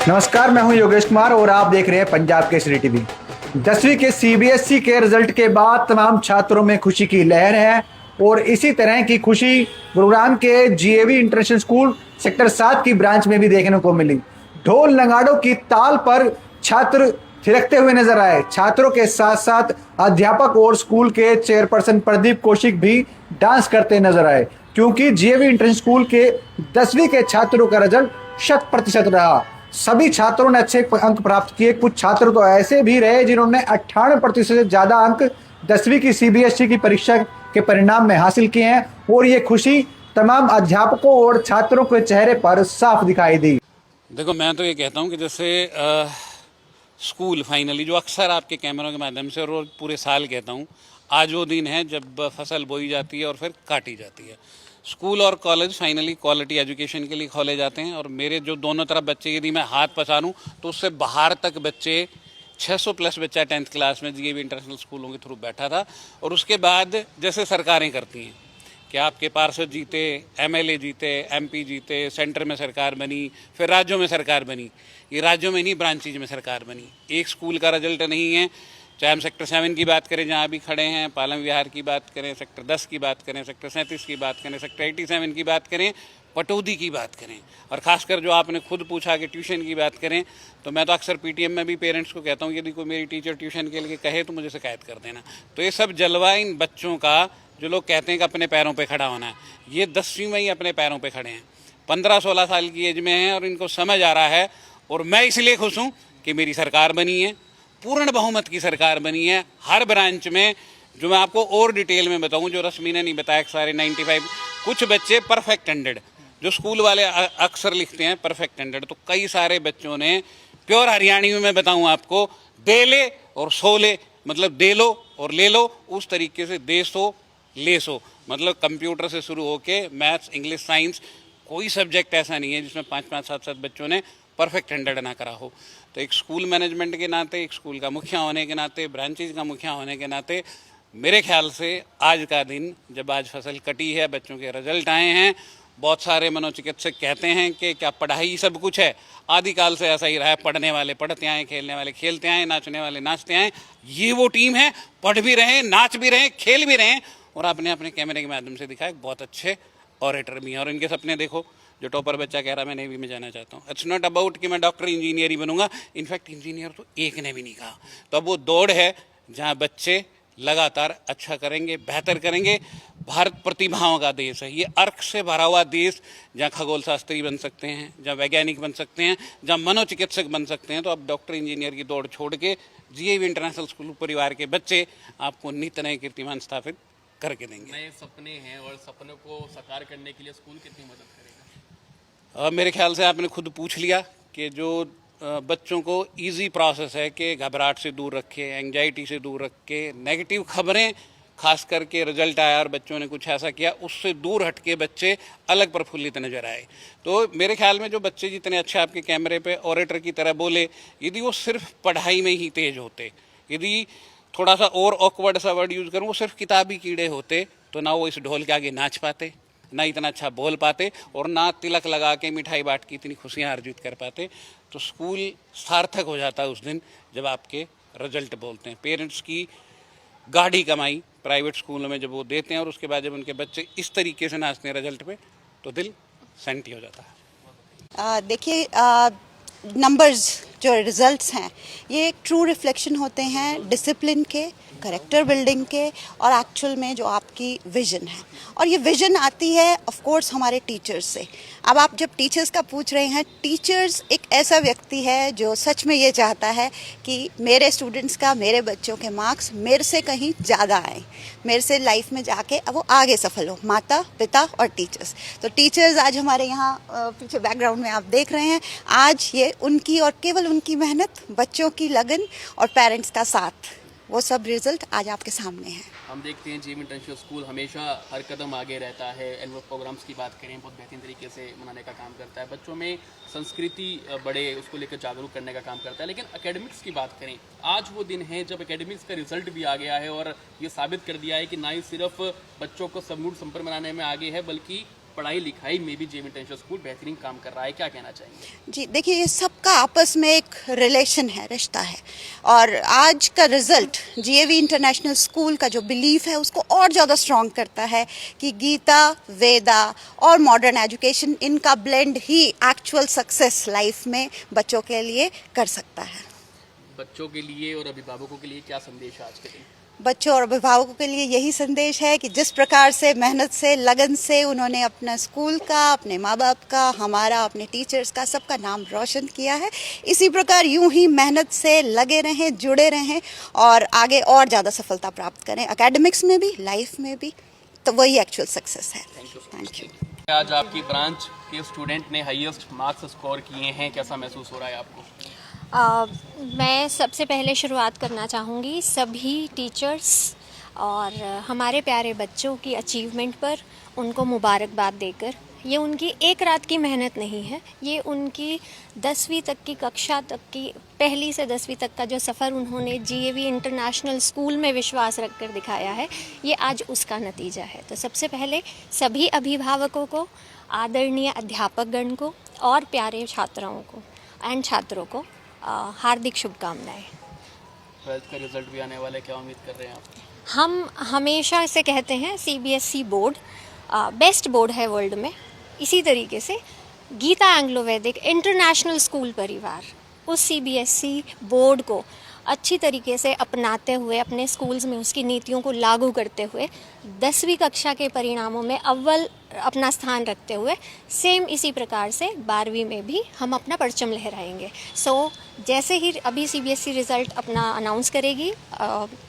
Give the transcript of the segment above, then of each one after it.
नमस्कार, मैं हूं योगेश कुमार और आप देख रहे हैं पंजाब केसरी टीवी। 10वीं के सीबीएसई के रिजल्ट के बाद तमाम छात्रों में खुशी की लहर है और इसी तरह की खुशी गुरुग्राम के जीएवी इंटरनेशनल स्कूल सेक्टर 7 की ब्रांच में भी देखने को मिली। ढोल नगाड़ों की ताल पर छात्र थिरकते हुए नजर आए। छात्रों के साथ साथ अध्यापक और स्कूल के चेयरपर्सन प्रदीप कौशिक भी डांस करते नजर आए, क्योंकि जीएवी इंटरनेशनल स्कूल के 10वीं के छात्रों का रिजल्ट 100% रहा। सभी छात्रों ने अच्छे अंक प्राप्त किए। कुछ छात्र तो ऐसे भी रहे जिन्होंने 98% से ज्यादा अंक 10वीं की सीबीएसई की परीक्षा के परिणाम में हासिल किए हैं और ये खुशी तमाम अध्यापकों और छात्रों के चेहरे पर साफ दिखाई दी। देखो, मैं तो ये कहता हूँ कि जैसे स्कूल फाइनली जो अक्सर आपके कैमरों के माध्यम से रोज पूरे साल कहता हूँ, आज वो दिन है जब फसल बोई जाती है और फिर काटी जाती है। स्कूल और कॉलेज फाइनली क्वालिटी एजुकेशन के लिए खोले जाते हैं और मेरे जो दोनों तरफ बच्चे, यदि मैं हाथ पछाड़ूं तो उससे बाहर तक बच्चे 600 प्लस बच्चा 10th क्लास में जीएवी इंटरनेशनल स्कूलों के थ्रू बैठा था। और उसके बाद जैसे सरकारें करती हैं कि आपके पार्षद जीते, एमएलए जीते, एमपी जीते, सेंटर में सरकार बनी, फिर राज्यों में सरकार बनी। ये राज्यों में नहीं, ब्रांचेज में सरकार बनी। एक स्कूल का रिजल्ट नहीं है, चाहे हम सेक्टर 7 की बात करें जहाँ अभी खड़े हैं, पालम विहार की बात करें, सेक्टर 10 की बात करें, सेक्टर 37 की बात करें, सेक्टर 87 की बात करें, पटौदी की बात करें, और ख़ासकर जो आपने खुद पूछा कि ट्यूशन की बात करें, तो मैं तो अक्सर पीटीएम में भी पेरेंट्स को कहता हूँ यदि कोई मेरी टीचर ट्यूशन के लिए कहे तो मुझे शिकायत कर देना। तो ये सब जलवा इन बच्चों का, जो लोग कहते हैं कि अपने पैरों पे खड़ा होना है, ये 10वीं में ही अपने पैरों पे खड़े हैं, 15-16 साल की एज में हैं और इनको समझ आ रहा है। और मैं इसलिए खुश हूँ कि मेरी सरकार बनी है, पूर्ण बहुमत की सरकार बनी है। हर ब्रांच में, जो मैं आपको और डिटेल में बताऊं, जो रश्मि ने नहीं बताया, सारे 95 कुछ बच्चे परफेक्ट 100, जो स्कूल वाले अक्सर लिखते हैं परफेक्ट 100, तो कई सारे बच्चों ने प्योर हरियाणी में मैं बताऊं आपको, दे ले और सो ले, मतलब दे लो और ले लो, उस तरीके से दे सो ले सो, मतलब कंप्यूटर से शुरू होके मैथ्स, इंग्लिश, साइंस, कोई सब्जेक्ट ऐसा नहीं है जिसमें 5-5, 7-7 बच्चों ने परफेक्ट 100 ना करा हो। तो एक स्कूल मैनेजमेंट के नाते, एक स्कूल का मुखिया होने के नाते, ब्रांचेज का मुखिया होने के नाते, मेरे ख्याल से आज का दिन, जब आज फसल कटी है, बच्चों के रिजल्ट आए हैं, बहुत सारे मनोचिकित्सक कहते हैं कि क्या पढ़ाई सब कुछ है। आदिकाल से ऐसा ही रहा है, पढ़ने वाले पढ़ते आए, खेलने वाले खेलते आए, नाचने वाले नाचते आए। ये वो टीम है, पढ़ भी रहे, नाच भी रहे, खेल भी रहे, और आपने अपने कैमरे के माध्यम से दिखाया बहुत अच्छे ऑरेटर भी हैं। और इनके सपने देखो, जो टॉपर बच्चा कह रहा मैं नेवी में जाना चाहता हूँ, इट्स नॉट अबाउट कि मैं डॉक्टर इंजीनियर ही बनूंगा। इनफैक्ट इंजीनियर तो एक ने भी नहीं कहा। तो अब वो दौड़ है जहाँ बच्चे लगातार अच्छा करेंगे, बेहतर करेंगे। भारत प्रतिभाओं का देश है, ये अर्क से भरा हुआ देश, जहाँ खगोल शास्त्री बन सकते हैं, जहाँ वैज्ञानिक बन सकते हैं, जहाँ मनोचिकित्सक बन सकते हैं। तो अब डॉक्टर इंजीनियर की दौड़ छोड़ के जीएवी इंटरनेशनल स्कूल परिवार के बच्चे आपको नित नए कीर्तिमान स्थापित करके देंगे। नए सपने हैं और सपनों को साकार करने के लिए स्कूल कितनी मदद करेगा? मेरे ख्याल से आपने खुद पूछ लिया कि जो बच्चों को इजी प्रोसेस है कि घबराहट से दूर रखे, एंजाइटी से दूर रखे, नेगेटिव खबरें, खास करके रिजल्ट आया और बच्चों ने कुछ ऐसा किया, उससे दूर हट के बच्चे अलग प्रफुल्लित नजर आए। तो मेरे ख्याल में जो बच्चे जितने अच्छे आपके कैमरे पे ऑरेटर की तरह बोले, यदि वो सिर्फ पढ़ाई में ही तेज होते, यदि थोड़ा सा और ऑकवर्ड सा वर्ड यूज़ करूँ, वो सिर्फ किताबी कीड़े होते, तो ना वो इस ढोल के आगे नाच पाते, ना इतना अच्छा बोल पाते, और ना तिलक लगा के मिठाई बांट के इतनी खुशियाँ अर्जित कर पाते। तो स्कूल सार्थक हो जाता है उस दिन जब आपके रिजल्ट बोलते हैं। पेरेंट्स की गाढ़ी कमाई प्राइवेट स्कूलों में जब वो देते हैं और उसके बाद जब उनके बच्चे इस तरीके से नाचते हैं रिजल्ट पे, तो दिल सेंटी हो जाता है। देखिए, नंबर्स जो रिजल्ट्स हैं, ये एक ट्रू रिफ्लेक्शन होते हैं डिसिप्लिन के, करेक्टर बिल्डिंग के, और एक्चुअल में जो आपकी विजन है। और ये विजन आती है ऑफ कोर्स हमारे टीचर्स से। अब आप जब टीचर्स का पूछ रहे हैं, टीचर्स एक ऐसा व्यक्ति है जो सच में ये चाहता है कि मेरे स्टूडेंट्स का, मेरे बच्चों के मार्क्स मेरे से कहीं ज़्यादा आए, मेरे से लाइफ में जाके अब वो आगे सफल हो, माता पिता और टीचर्स। तो टीचर्स आज हमारे यहाँ पीछे बैकग्राउंड में आप देख रहे हैं, आज ये उनकी और केवल उनकी मेहनत, बच्चों की लगन और पेरेंट्स का साथ, वो सब रिजल्ट आज आपके सामने है। हम देखते हैं जीएवी इंटरनेशनल स्कूल हमेशा हर कदम आगे रहता है। एनुअल प्रोग्राम्स की बात करें, बहुत बेहतरीन तरीके से मनाने का काम करता है, बच्चों में संस्कृति बढ़े उसको लेकर जागरूक करने का काम करता है। लेकिन एकेडमिक्स की बात करें, आज वो दिन है जब एकेडमिक्स का रिजल्ट भी आ गया है और ये साबित कर दिया है कि ना ही सिर्फ बच्चों को समूढ़ संपन्न बनाने में आगे है, बल्कि पढ़ाई लिखाई में भी जेवी इंटरनेशनल स्कूल बेहतरीन काम कर रहा है, क्या कहना चाहेंगे? जी देखिए, ये सबका आपस में एक रिलेशन है, रिश्ता है। और आज का रिजल्ट जीएवी इंटरनेशनल स्कूल का जो बिलीफ है उसको और ज़्यादा स्ट्रॉन्ग करता है कि गीता, वेदा और मॉडर्न एजुकेशन, इनका ब्लेंड ही एक्चुअल सक्सेस लाइफ में बच्चों के लिए कर सकता है। बच्चों के लिए और अभिभावकों के लिए क्या संदेश है आज के दिन? बच्चों और अभिभावकों के लिए यही संदेश है कि जिस प्रकार से मेहनत से, लगन से उन्होंने अपना स्कूल का, अपने माँ बाप का, हमारा, अपने टीचर्स का, सबका नाम रोशन किया है, इसी प्रकार यूं ही मेहनत से लगे रहें, जुड़े रहें और आगे और ज़्यादा सफलता प्राप्त करें, एकेडमिक्स में भी, लाइफ में भी। तो वही एक्चुअल सक्सेस है। Thank you. आज आपकी ब्रांच के स्टूडेंट ने हाईएस्ट मार्क्स स्कोर किए हैं, कैसा महसूस हो रहा है आपको? मैं सबसे पहले शुरुआत करना चाहूँगी सभी टीचर्स और हमारे प्यारे बच्चों की अचीवमेंट पर उनको मुबारकबाद देकर। ये उनकी एक रात की मेहनत नहीं है, ये उनकी 10वीं तक की कक्षा तक की, पहली से 10वीं तक का जो सफ़र उन्होंने जीएवी इंटरनेशनल स्कूल में विश्वास रखकर दिखाया है, ये आज उसका नतीजा है। तो सबसे पहले सभी अभिभावकों को, आदरणीय अध्यापकगण को और प्यारे छात्रों को एंड छात्रों को हार्दिक शुभकामनाएं। 12th का रिजल्ट भी आने वाला है, क्या उम्मीद कर रहे हैं आप? हम हमेशा इसे कहते हैं सीबीएसई बोर्ड बेस्ट बोर्ड है वर्ल्ड में। इसी तरीके से गीता एंग्लो वैदिक इंटरनेशनल स्कूल परिवार उस सीबीएसई बोर्ड को अच्छी तरीके से अपनाते हुए, अपने स्कूल्स में उसकी नीतियों को लागू करते हुए 10वीं कक्षा के परिणामों में अव्वल अपना स्थान रखते हुए सेम इसी प्रकार से 12वीं में भी हम अपना परचम लहराएंगे। जैसे ही अभी सीबीएसई रिज़ल्ट अपना अनाउंस करेगी,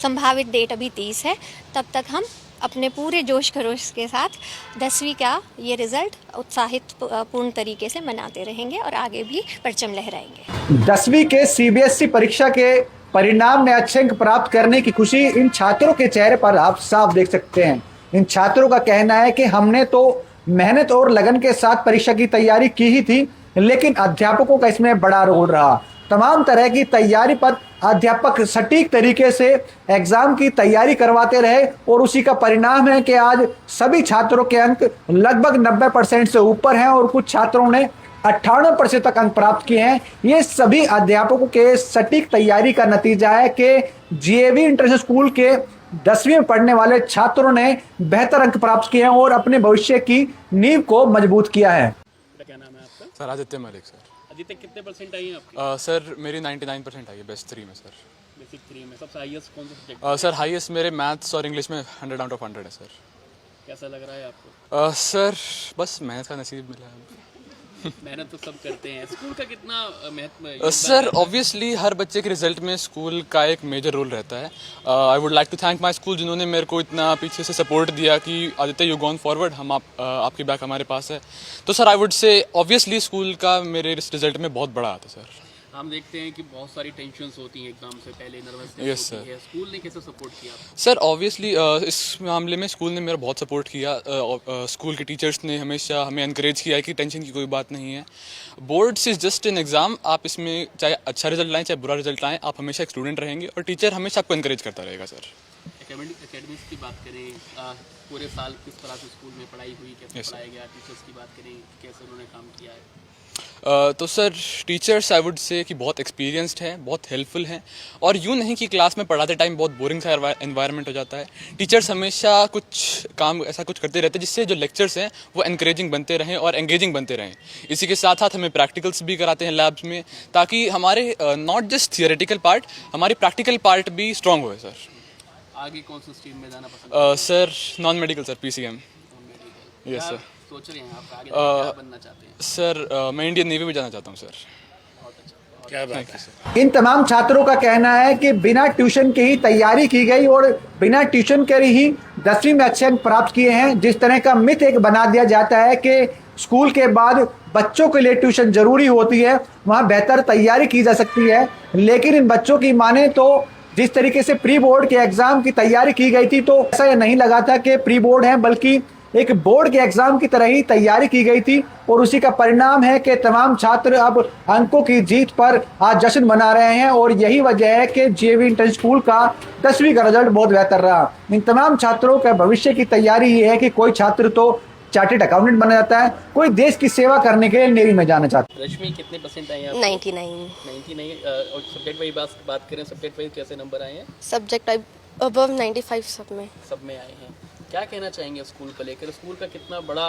संभावित डेट अभी 30 है, तब तक हम अपने पूरे जोश खरोश के साथ 10वीं का ये रिज़ल्ट उत्साहित पूर्ण तरीके से मनाते रहेंगे और आगे भी परचम लहराएंगे। 10वीं के सीबीएसई परीक्षा के परिणाम में अच्छे अंक प्राप्त करने की खुशी इन छात्रों के चेहरे पर आप साफ देख सकते हैं। इन छात्रों का कहना है कि हमने तो मेहनत और लगन के साथ परीक्षा की तैयारी की ही थी, लेकिन अध्यापकों का इसमें बड़ा रोल रहा। तमाम तरह की तैयारी पर अध्यापक सटीक तरीके से एग्जाम की तैयारी करवाते रहे और उसी का परिणाम है कि आज सभी छात्रों के अंक लगभग 90% से ऊपर हैं और कुछ छात्रों ने 98% तक अंक प्राप्त किए हैं। ये सभी अध्यापकों के सटीक तैयारी का नतीजा है कि जीएवी इंटरनेशनल स्कूल के 10वीं में पढ़ने वाले छात्रों ने बेहतर अंक प्राप्त किए हैं और अपने भविष्य की नींव को मजबूत किया है। क्या नाम है आपका? Sir Aditya Malik sir. आदित्य, कितने परसेंट आई हैं आपकी? सर मेरी 99% आई है बेस्ट 3 में सर। बेसिक 3 में सबसे हाईएस्ट कौन सा सब्जेक्ट? सर हाईएस्ट मेरे मैथ्स और इंग्लिश में 100 आउट ऑफ 100 है सर। कैसा लग रहा है आपको? सर बस मेहनत का नसीब मिला है। मेहनत तो सब करते हैं, स्कूल का कितना महत्व? सर ऑब्वियसली हर बच्चे के रिजल्ट में स्कूल का एक मेजर रोल रहता है। I would like to thank my school जिन्होंने मेरे को इतना पीछे से सपोर्ट दिया कि आदित्य यू गॉन फॉरवर्ड, हम आपकी बैक हमारे पास है। तो sir I would say obviously school का मेरे रिजल्ट में बहुत बड़ा आता है सर। हम देखते हैं कि बहुत सारी टेंशन्स होती हैं एग्जाम से पहले, नर्वसनेस Yes, होती है, स्कूल ने कैसे सपोर्ट किया आपको? सर ऑब्वियसली इस मामले में स्कूल ने मेरा बहुत सपोर्ट किया। स्कूल के टीचर्स ने हमेशा हमें एनकरेज किया कि टेंशन की कोई बात नहीं है, boards is just an exam. आप इसमें चाहे अच्छा रिजल्ट लाएं चाहे बुरा रिजल्ट लाएं, आप हमेशा एक स्टूडेंट रहेंगे और टीचर हमेशा आपको एनकरेज करता रहेगा सर। एकेडमिक्स की बात करें, पूरे साल किस तरह से स्कूल में पढ़ाई हुई, कैसे Yes, पढ़ाया गया, टीचर्स की बात करें कैसे उन्होंने काम किया है? तो sir teachers I would say कि बहुत एक्सपीरियंस्ड हैं, बहुत हेल्पफुल हैं और यूँ नहीं कि क्लास में पढ़ाते टाइम बहुत बोरिंग सा एनवायरनमेंट हो जाता है। टीचर्स हमेशा कुछ काम ऐसा कुछ करते रहते हैं जिससे जो लेक्चर्स हैं वो एनकरेजिंग बनते रहें और एंगेजिंग बनते रहें। इसी के साथ साथ हमें प्रैक्टिकल्स भी कराते हैं लैब्स में, ताकि हमारे नॉट जस्ट थियोरेटिकल पार्ट, हमारी प्रैक्टिकल पार्ट भी स्ट्रॉन्ग हुए सर। आगे कौन सी स्ट्रीम में जाना पसंद sir non medical sir, PCM। है? Yes sir. सोच रहे हैं आप आगे क्या बनना चाहते हैं? सर मैं इंडियन नेवी में जाना चाहता हूँ सर। क्या बात है सर। इन तमाम छात्रों का कहना है कि बिना ट्यूशन के ही तैयारी की गई और बिना ट्यूशन के ही 10वीं में अच्छे अंक प्राप्त किए हैं। जिस तरह का मिथ एक बना दिया जाता है कि स्कूल के बाद बच्चों के लिए ट्यूशन जरूरी होती है, वहाँ बेहतर तैयारी की जा सकती है, लेकिन इन बच्चों की माने तो जिस तरीके से प्री बोर्ड के एग्जाम की तैयारी की गई थी तो ऐसा नहीं लगा था कि प्री बोर्ड है, बल्कि एक बोर्ड के एग्जाम की तरह ही तैयारी की गई थी और उसी का परिणाम है कि तमाम छात्र अब अंकों की जीत पर आज जश्न मना रहे हैं और यही वजह है कि जीएवी इंटरनेशनल स्कूल का 10वीं का रिजल्ट बहुत बेहतर रहा। इन तमाम छात्रों के भविष्य की तैयारी ये है कि कोई छात्र तो चार्टेड अकाउंटेंट बना जाता है, कोई देश की सेवा करने के लिए नेवी में जाना चाहता है। रश्मि कितने परसेंट आए हैं आपको? 99 99। और सब्जेक्ट वाइज बात करें, सब्जेक्ट वाइज कैसे नंबर आए हैं? सब्जेक्ट अबव 95 सब में आए हैं। क्या कहना चाहेंगे स्कूल को लेकर? स्कूल का कितना बड़ा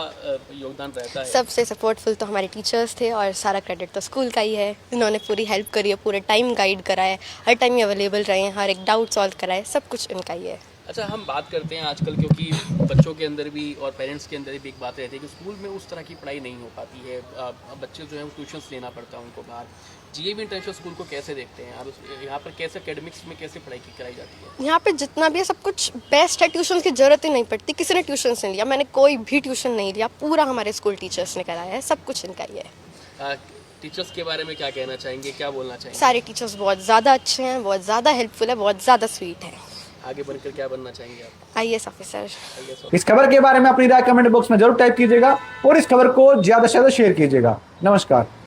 योगदान रहता है? सबसे सपोर्टफुल तो हमारे टीचर्स थे और सारा क्रेडिट तो स्कूल का ही है। इन्होंने पूरी हेल्प करी है, पूरे टाइम गाइड कराए, हर टाइम अवेलेबल रहे हैं, हर एक डाउट सॉल्व कराए, सब कुछ इनका ही है। अच्छा, हम बात करते हैं आजकल, क्योंकि बच्चों के अंदर भी और पेरेंट्स के अंदर भी एक बात रहती है कि स्कूल में उस तरह की पढ़ाई नहीं हो पाती है। बच्चे जो है वो ट्यूशन्स लेना पड़ता है उनको बाहर। जीएवी इंटरनेशनल स्कूल को कैसे देखते हैं आप? यहाँ पर कैसे एकेडमिक्स में कैसे पढ़ाई कराई जाती है? यहाँ पे जितना भी है सब कुछ बेस्ट है, ट्यूशन की ज़रूरत ही नहीं पड़ती। किसी ने ट्यूशन नहीं लिया, मैंने कोई भी ट्यूशन नहीं लिया, पूरा हमारे स्कूल टीचर्स ने कराया है, सब कुछ इनका ही है। टीचर्स के बारे में क्या कहना चाहेंगे, क्या बोलना चाहेंगे? सारे टीचर्स बहुत ज़्यादा अच्छे हैं, बहुत ज़्यादा हेल्पफुल है, बहुत ज़्यादा स्वीट है। आगे बढ़कर क्या बनना चाहेंगे आप? IAS officer. इस खबर के बारे में अपनी राय कमेंट बॉक्स में जरूर टाइप कीजिएगा और इस खबर को ज्यादा से ज्यादा शेयर कीजिएगा। नमस्कार।